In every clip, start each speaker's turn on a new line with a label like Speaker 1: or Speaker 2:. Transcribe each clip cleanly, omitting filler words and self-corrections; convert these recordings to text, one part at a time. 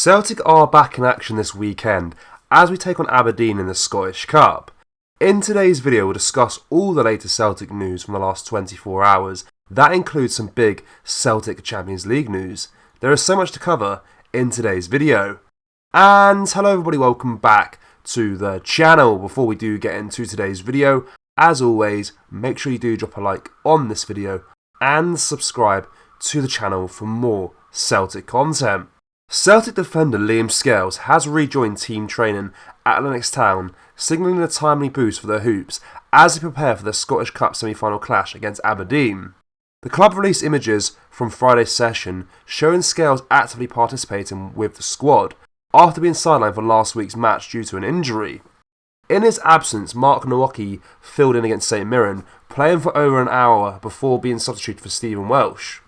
Speaker 1: Celtic are back in action this weekend as we take on Aberdeen in the Scottish Cup. In today's video we'll discuss all the latest Celtic news from the last 24 hours. That includes some big Celtic Champions League news. There is so much to cover in today's video. And hello everybody, welcome back to the channel. Before we do get into today's video, as always, make sure you do drop a like on this video and subscribe to the channel for more Celtic content. Celtic defender Liam Scales has rejoined team training at Lennox Town, signalling a timely boost for the Hoops as they prepare for the Scottish Cup semi-final clash against Aberdeen. The club released images from Friday's session showing Scales actively participating with the squad after being sidelined for last week's match due to an injury. In his absence, Mark Nowocki filled in against St Mirren, playing for over an hour before being substituted for Stephen Welsh.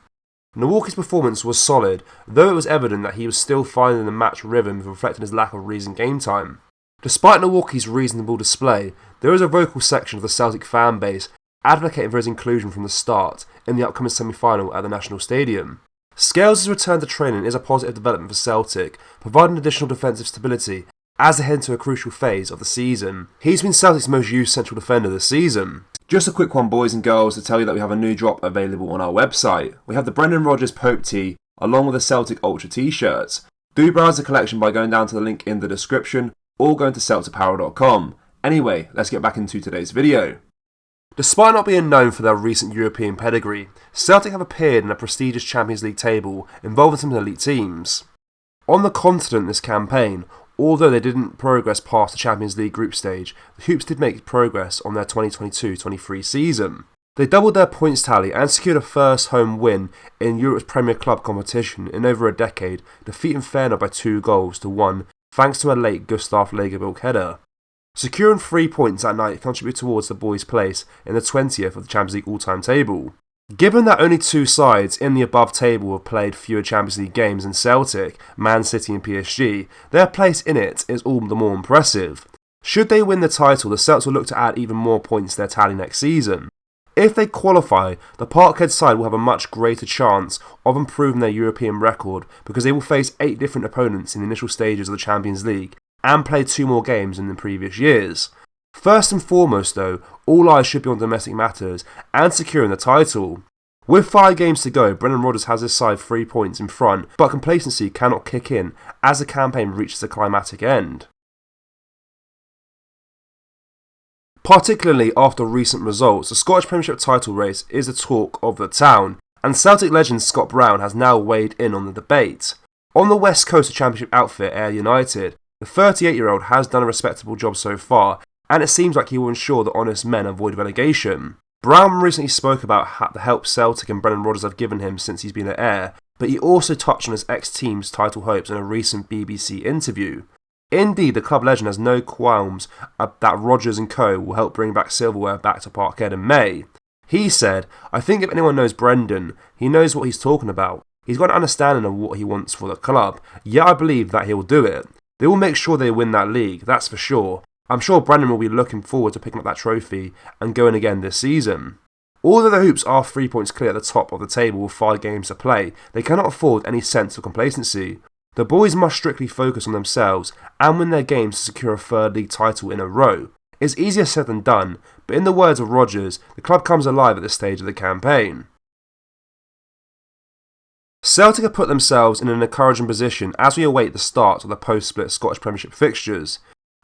Speaker 1: Nowocki's performance was solid, though it was evident that he was still finding the match rhythm reflecting his lack of recent game time. Despite Nowocki's reasonable display, there is a vocal section of the Celtic fan base advocating for his inclusion from the start in the upcoming semi-final at the National Stadium. Scales' return to training is a positive development for Celtic, providing additional defensive stability as they head into a crucial phase of the season. He's been Celtic's most used central defender this season. Just a quick one, boys and girls, to tell you that we have a new drop available on our website. We have the Brendan Rodgers Pope tee along with the Celtic Ultra t-shirts. Do browse the collection by going down to the link in the description or going to celticapparel.com. Anyway, let's get back into today's video. Despite not being known for their recent European pedigree, Celtic have appeared in a prestigious Champions League table involving some elite teams. On the continent this campaign, although they didn't progress past the Champions League group stage, the Hoops did make progress on their 2022-23 season. They doubled their points tally and secured a first home win in Europe's Premier Club competition in over a decade, defeating Feyenoord by 2-1 thanks to a late Gustav Lagerbilk header. Securing 3 points that night contributed towards the boys' place in the 20th of the Champions League all-time table. Given that only two sides in the above table have played fewer Champions League games than Celtic, Man City and PSG, their place in it is all the more impressive. Should they win the title, the Celts will look to add even more points to their tally next season. If they qualify, the Parkhead side will have a much greater chance of improving their European record because they will face 8 different opponents in the initial stages of the Champions League and play 2 more games than in previous years. First and foremost though, all eyes should be on domestic matters and securing the title. With 5 games to go, Brendan Rodgers has his side 3 points in front, but complacency cannot kick in as the campaign reaches a climatic end. Particularly after recent results, the Scottish Premiership title race is the talk of the town, and Celtic legend Scott Brown has now weighed in on the debate. On the west coast of Championship outfit Ayr United, the 38-year-old has done a respectable job so far, and it seems like he will ensure that honest men avoid relegation. Brown recently spoke about the help Celtic and Brendan Rodgers have given him since he's been at Ayr, but he also touched on his ex-team's title hopes in a recent BBC interview. Indeed, the club legend has no qualms that Rodgers and co will help bring back silverware back to Parkhead in May. He said, "I think if anyone knows Brendan, he knows what he's talking about. He's got an understanding of what he wants for the club. Yet I believe that he'll do it. They will make sure they win that league, that's for sure. I'm sure Brendan will be looking forward to picking up that trophy and going again this season." Although the Hoops are 3 points clear at the top of the table with 5 games to play, they cannot afford any sense of complacency. The boys must strictly focus on themselves and win their games to secure a 3rd league title in a row. It's easier said than done, but in the words of Rodgers, the club comes alive at this stage of the campaign. Celtic have put themselves in an encouraging position as we await the start of the post-split Scottish Premiership fixtures.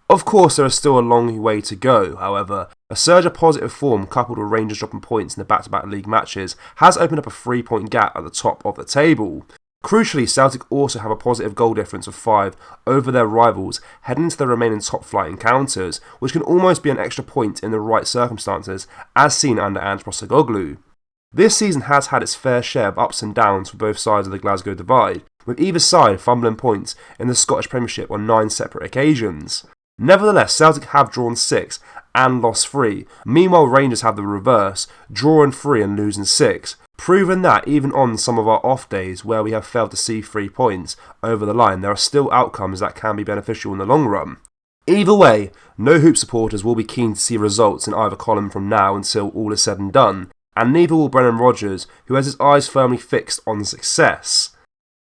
Speaker 1: Of course, there is still a long way to go, however. A surge of positive form coupled with Rangers dropping points in the back-to-back league matches has opened up a 3-point gap at the top of the table. Crucially, Celtic also have a positive goal difference of 5 over their rivals heading into the remaining top-flight encounters, which can almost be an extra point in the right circumstances, as seen under Ange Postecoglou. This season has had its fair share of ups and downs for both sides of the Glasgow divide, with either side fumbling points in the Scottish Premiership on 9 separate occasions. Nevertheless, Celtic have drawn 6 and lost 3, meanwhile Rangers have the reverse, drawing 3 and losing 6, proving that even on some of our off days where we have failed to see 3 points over the line, there are still outcomes that can be beneficial in the long run. Either way, no Hoop supporters will be keen to see results in either column from now until all is said and done, and neither will Brendan Rodgers, who has his eyes firmly fixed on success.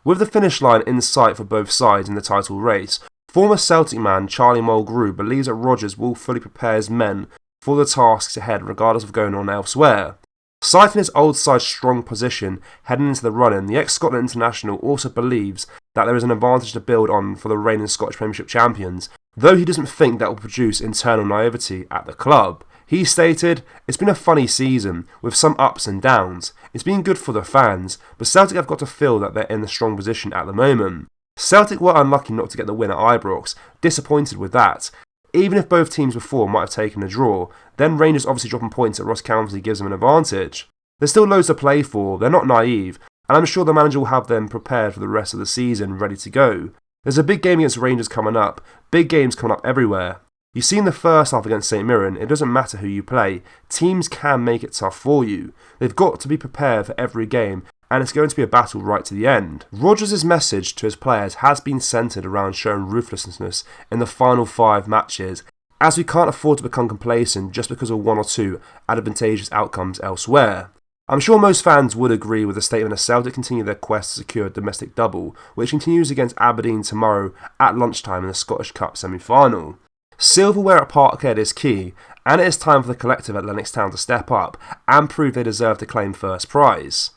Speaker 1: With the finish line in sight for both sides in the title race, former Celtic man Charlie Mulgrew believes that Rodgers will fully prepare his men for the tasks ahead regardless of going on elsewhere. Citing his old side's strong position heading into the run-in, the ex-Scotland international also believes that there is an advantage to build on for the reigning Scottish Premiership champions, though he doesn't think that will produce internal naivety at the club. He stated, "It's been a funny season, with some ups and downs. It's been good for the fans, but Celtic have got to feel that they're in a strong position at the moment. Celtic were unlucky not to get the win at Ibrox, disappointed with that. Even if both teams before might have taken a draw, then Rangers obviously dropping points at Ross County gives them an advantage. There's still loads to play for, they're not naive, and I'm sure the manager will have them prepared for the rest of the season, ready to go. There's a big game against Rangers coming up, big games coming up everywhere. You've seen the first half against St Mirren, it doesn't matter who you play, teams can make it tough for you. They've got to be prepared for every game, and it's going to be a battle right to the end." Rodgers' message to his players has been centred around showing ruthlessness in the final 5 matches, as we can't afford to become complacent just because of 1 or 2 advantageous outcomes elsewhere. I'm sure most fans would agree with the statement as Celtic continue their quest to secure a domestic double, which continues against Aberdeen tomorrow at lunchtime in the Scottish Cup semi-final. Silverware at Parkhead is key, and it is time for the collective at Lennox Town to step up and prove they deserve to claim first prize.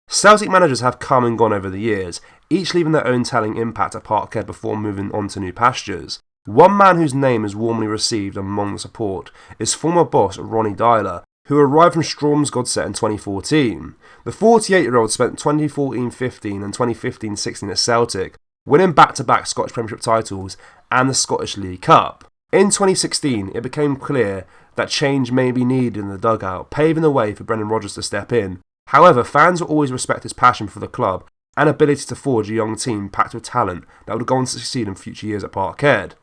Speaker 1: Celtic managers have come and gone over the years, each leaving their own telling impact at Parkhead before moving on to new pastures. One man whose name is warmly received among the support is former boss Ronny Deila, who arrived from Stromsgodset in 2014. The 48-year-old spent 2014-15 and 2015-16 at Celtic, winning back-to-back Scottish Premiership titles and the Scottish League Cup. In 2016, it became clear that change may be needed in the dugout, paving the way for Brendan Rodgers to step in. However, fans will always respect his passion for the club and ability to forge a young team packed with talent that would go on to succeed in future years at Parkhead.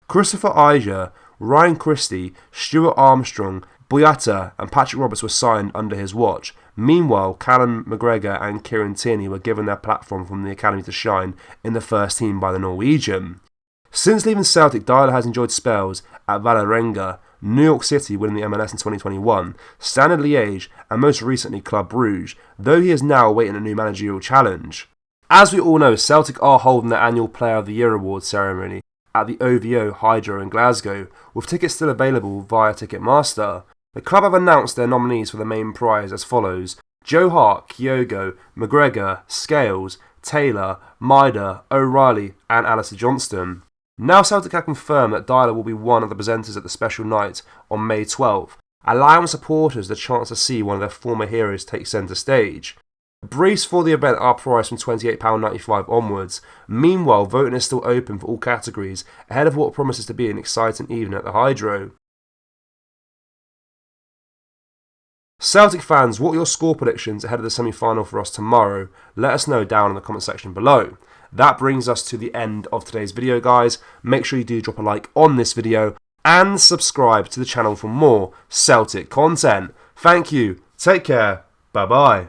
Speaker 1: Christopher Iger, Ryan Christie, Stuart Armstrong, Boyata and Patrick Roberts were signed under his watch. Meanwhile, Callum McGregor and Kieran Tierney were given their platform from the academy to shine in the first team by the Norwegian. Since leaving Celtic, Deila has enjoyed spells at Vålerenga, New York City winning the MLS in 2021, Standard Liège and most recently Club Brugge, though he is now awaiting a new managerial challenge. As we all know, Celtic are holding their annual Player of the Year award ceremony at the OVO Hydro in Glasgow, with tickets still available via Ticketmaster. The club have announced their nominees for the main prize as follows: Joe Hart, Kyogo, McGregor, Scales, Taylor, Maida, O'Reilly and Alistair Johnston. Now Celtic have confirmed that Deila will be one of the presenters at the special night on May 12th, allowing supporters the chance to see one of their former heroes take centre stage. Briefs for the event are priced from £28.95 onwards. Meanwhile, voting is still open for all categories, ahead of what promises to be an exciting evening at the Hydro. Celtic fans, what are your score predictions ahead of the semi-final for us tomorrow? Let us know down in the comment section below. That brings us to the end of today's video, guys. Make sure you do drop a like on this video and subscribe to the channel for more Celtic content. Thank you, take care, bye bye.